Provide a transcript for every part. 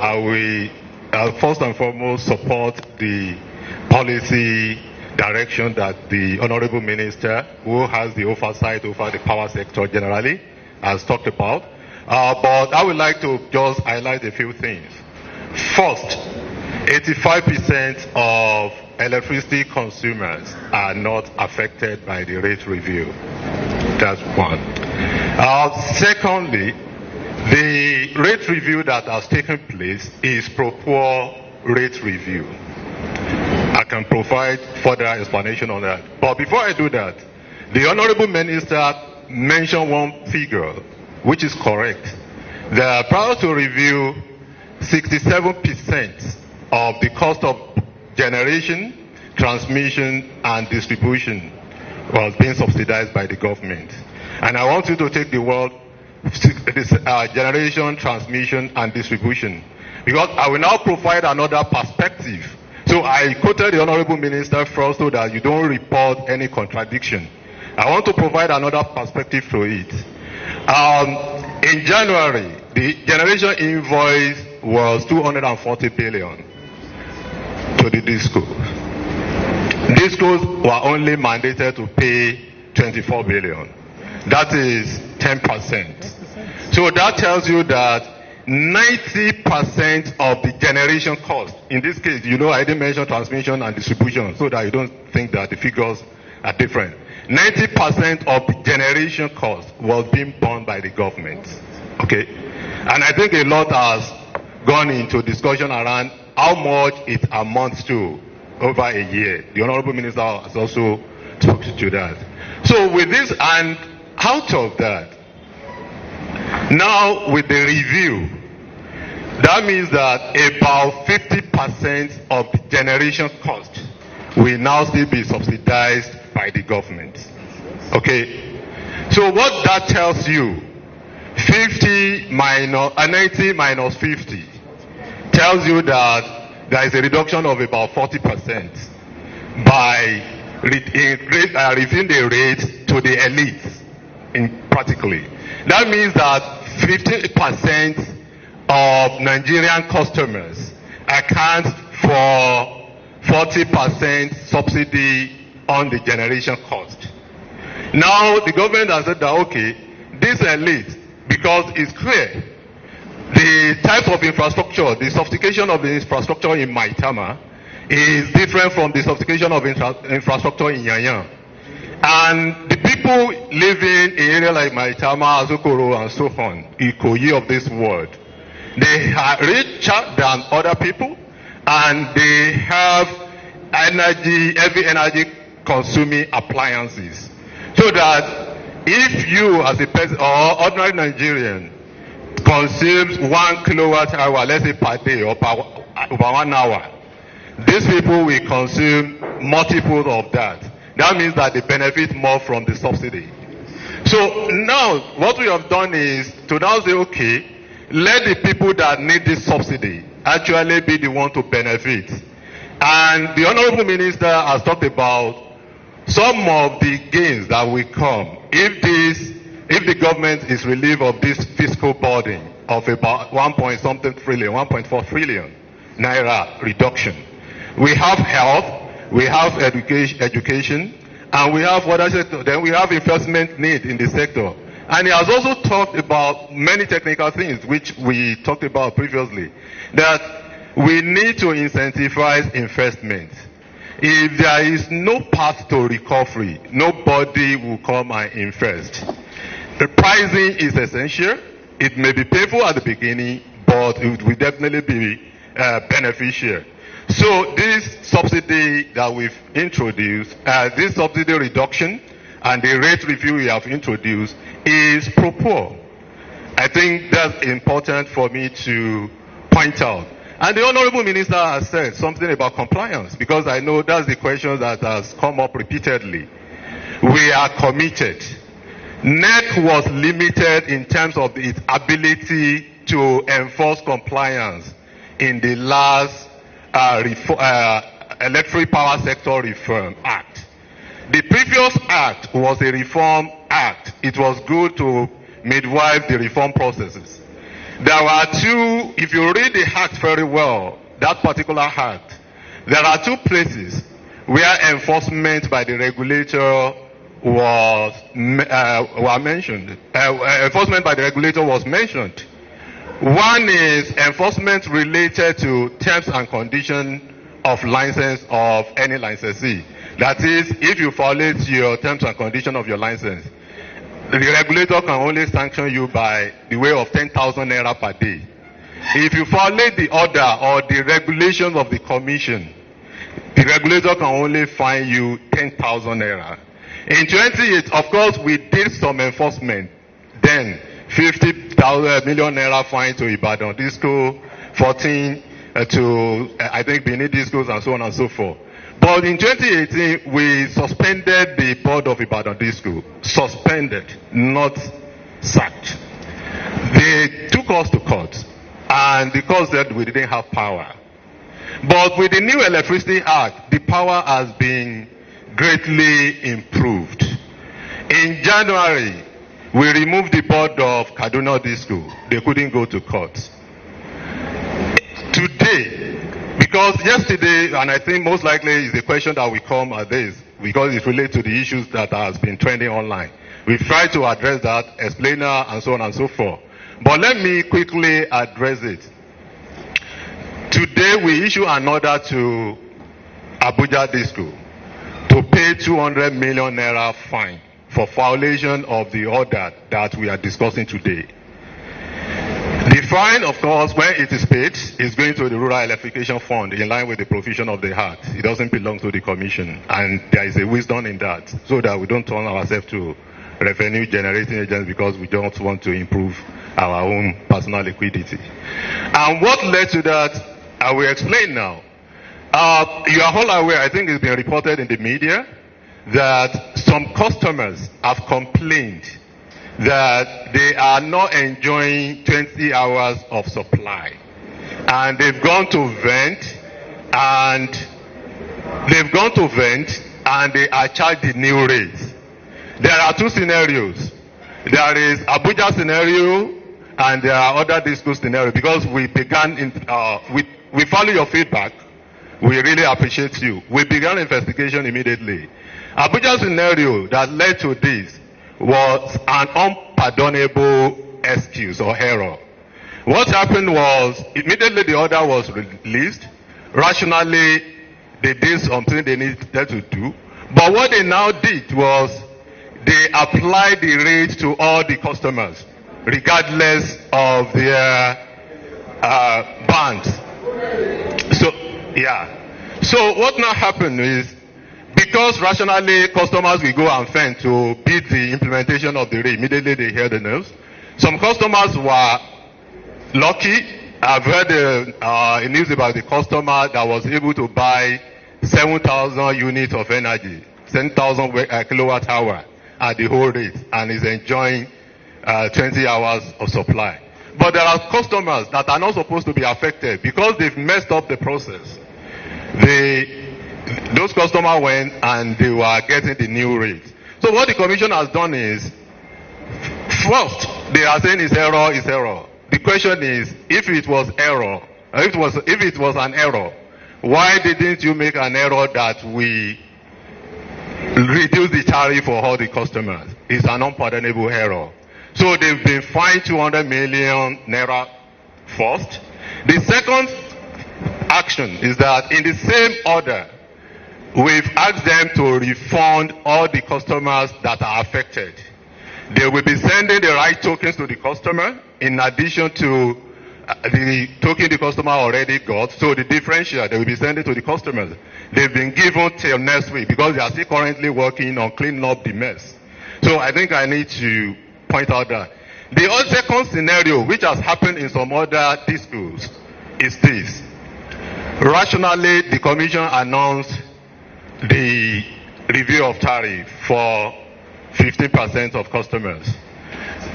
I will first and foremost support the policy direction that the Honorable Minister, who has the oversight over the power sector generally, has talked about. But I would like to just highlight a few things. First, 85% of electricity consumers are not affected by the rate review. That's one. Secondly, the rate review that has taken place is pro-poor rate review. I can provide further explanation on that. But before I do that, the Honorable Minister mentioned one figure, which is correct. That prior to review, 67% of the cost of generation, transmission, and distribution was being subsidized by the government. And I want you to take the word generation, transmission, and distribution, because I will now provide another perspective. So I quoted the Honorable Minister first so that you don't report any contradiction. I want to provide another perspective to it. In January, the generation invoice was 240 billion to the DISCOs. DISCOs were only mandated to pay 24 billion. That is 10%. So that tells you that 90% of the generation cost, in this case, I didn't mention transmission and distribution so that you don't think that the figures are different. 90% of the generation cost was being borne by the government. Okay? And I think a lot has gone into discussion around how much it amounts to over a year. The Honorable Minister has also spoken to that. So with this, and out of that, now with the review, that means that about 50% of the generation cost will now still be subsidized by the government. Okay? So what that tells you, 90 minus 50, tells you that there is a reduction of about 40% by reducing the rate to the elites, practically. That means that 50% of Nigerian customers account for 40% subsidy on the generation cost. Now the government has said that, okay, this elite, because it's clear, the type of infrastructure, the sophistication of the infrastructure in Maitama is different from the sophistication of infrastructure in Yanyan. And the people living in areas like Maitama, Azokoro, and so on, Ikoyi of this world, they are richer than other people, and they have heavy energy consuming appliances. So that if you as a person or ordinary Nigerian consumes 1 kilowatt hour, let's say per day or over 1 hour, these people will consume multiples of that. That means that they benefit more from the subsidy. So now what we have done is to now say, okay, let the people that need this subsidy actually be the one to benefit. And the Honorable Minister has talked about some of the gains that will come if the government is relieved of this fiscal burden of about 1.4 trillion naira reduction. We have health, we have education, and we have what I said. Then we have investment need in the sector. And he has also talked about many technical things which we talked about previously, that we need to incentivize investment. If there is no path to recovery, nobody will come and invest. The pricing is essential. It may be painful at the beginning, but it will definitely be beneficial. So this subsidy that we've introduced, this subsidy reduction and the rate review we have introduced is pro-poor. I think that's important for me to point out. And the Honorable Minister has said something about compliance, because I know that's the question that has come up repeatedly. We are committed. NERC was limited in terms of its ability to enforce compliance in the last Electric Power Sector Reform Act. The previous act was a reform act. It was good to midwife the reform processes. there were two, if you read the act very well, that particular act, there are two places where enforcement by the regulator were mentioned. Enforcement by the regulator was mentioned. One is enforcement related to terms and conditions of license of any licensee. That is, if you violate your terms and conditions of your license, the regulator can only sanction you by the way of 10,000 naira per day. If you violate the order or the regulations of the commission, the regulator can only fine you 10,000 naira. In 28, of course, we did some enforcement. Then 50,000 million naira fine to Ibadan Disco, 14 to I think Benin Discos and so on and so forth. But in 2018, we suspended the board of Ibadan Disco. Suspended, not sacked. They took us to court, and the court said we didn't have power. But with the new Electricity Act, the power has been greatly improved. In January, we removed the board of Kaduna Disco. They couldn't go to court. Today, because yesterday, and I think most likely is the question that will come at this, because it relates to the issues that has been trending online. We've tried to address that, explainer, and so on and so forth. But let me quickly address it. Today, we issue an order to Abuja Disco to pay 200 million naira fine for violation of the order that we are discussing today. The fine, of course, when it is paid, is going to the Rural Electrification Fund in line with the provision of the Act. It doesn't belong to the Commission, and there is a wisdom in that, so that we don't turn ourselves to revenue generating agents because we don't want to improve our own personal liquidity. And what led to that, I will explain now. You are all aware, I think it's been reported in the media, that some customers have complained that they are not enjoying 20 hours of supply. And they've gone to vent, and they are charged the new rates. There are two scenarios. There is Abuja scenario, and there are other disco scenarios, because we began in, we follow your feedback. We really appreciate you. We began investigation immediately. Abuja scenario that led to this was an unpardonable excuse or error. What happened was, immediately the order was released. Rationally, they did something they needed to do. But what they now did was, they applied the rate to all the customers, regardless of their bands. So what now happened is, because rationally customers will go and fend to beat the implementation of the rate, immediately they hear the news. Some customers were lucky. I've heard a news about the customer that was able to buy 7,000 units of energy, 10,000 kilowatt hour at the whole rate, and is enjoying 20 hours of supply. But there are customers that are not supposed to be affected because they've messed up the process. Those customers went and they were getting the new rate. So what the Commission has done is, first, they are saying it's error. The question is, if it was error, if it was an error, why didn't you make an error that we reduce the tariff for all the customers? It's an unpardonable error. So they've been fined 200 million naira first. The second action is that in the same order, we've asked them to refund all the customers that are affected. They will be sending the right tokens to the customer in addition to the token the customer already got. So the differential they will be sending to the customers, they've been given till next week because they are still currently working on cleaning up the mess. So I think I need to point out that the second scenario, which has happened in some other discos, is this. Rationally, the Commission announced the review of tariff for 15% of customers.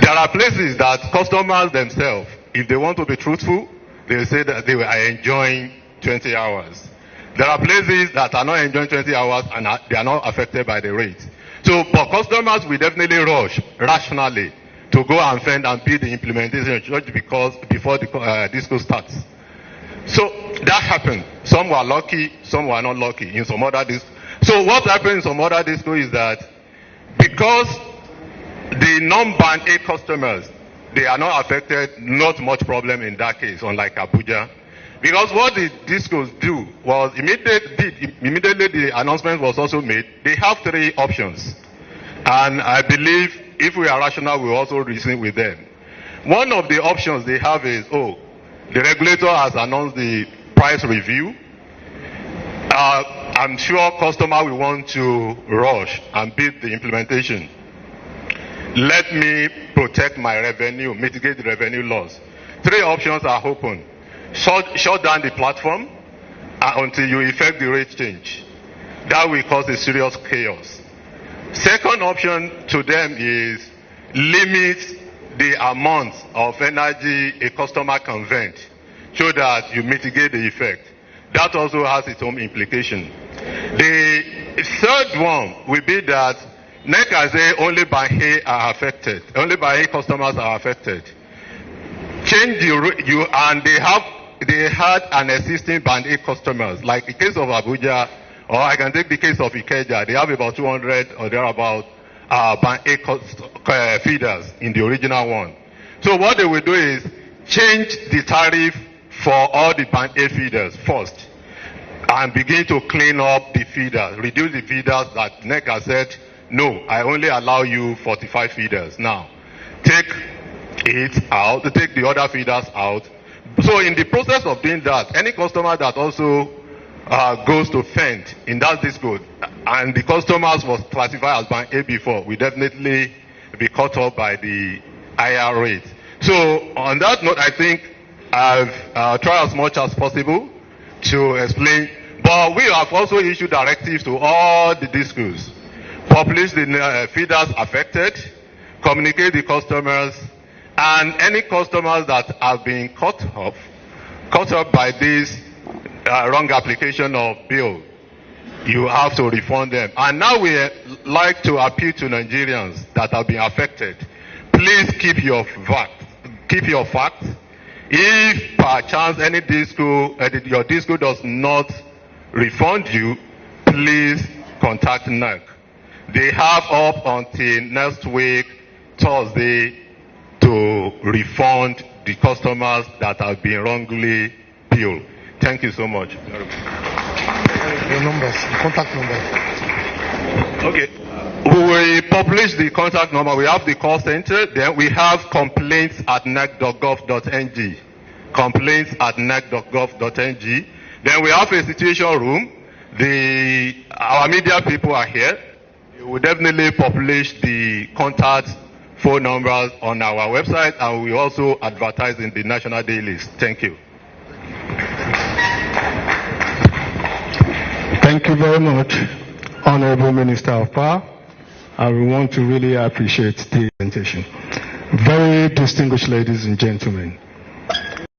There are places that customers themselves, if they want to be truthful, they say that they are enjoying 20 hours. There are places that are not enjoying 20 hours and they are not affected by the rate. So for customers, we definitely rush rationally to go and fend and build the implementation just because before the disco starts. So that happened. Some were lucky, some were not lucky in some other disco. So what happened in some other disco is that because the non-band A customers, they are not affected, not much problem in that case, unlike Abuja. Because what the discos do was immediately the announcement was also made, they have 3 options. And I believe if we are rational, we also reason with them. One of the options they have is, the regulator has announced the price review. I'm sure customer will want to rush and beat the implementation. Let me protect my revenue, mitigate the revenue loss. 3 options are open. Shut down the platform until you effect the rate change. That will cause a serious chaos. Second option to them is limit the amount of energy a customer can vent so that you mitigate the effect. That also has its own implication. The third one will be that NERC say only by A are affected. Only by A customers are affected. Change and they had an existing band A customers, like the case of Abuja, or I can take the case of Ikeja. They have about 200 or thereabout band A feeders in the original one. So what they will do is change the tariff for all the band A feeders first, and begin to clean up the feeders, reduce the feeders that NERC has said, no, I only allow you 45 feeders. Now, take it out, take the other feeders out. So in the process of doing that, any customer that also goes to fend in that disco, and the customers was classified as band A before, will definitely be caught up by the higher rate. So on that note, I think I've tried as much as possible to explain, but we have also issued directives to all the discos, publish the feeders affected, communicate the customers, and any customers that have been caught up by this wrong application of bill, you have to refund them. And now we like to appeal to Nigerians that have been affected. Please keep your facts. If per chance any disco, your disco does not refund you, please contact NERC. They have up until next week, Thursday, to refund the customers that have been wrongly billed. Thank you so much. The numbers, the contact number. Okay. We will publish the contact number. We have the call center. Then we have complaints@nerc.gov.ng. Complaints@nerc.gov.ng. Then we have a situation room. Our media people are here. We will definitely publish the contact phone numbers on our website, and we also advertise in the national dailies. Thank you. Thank you very much, Honorable Minister of Power. I want to really appreciate the presentation. Very distinguished ladies and gentlemen.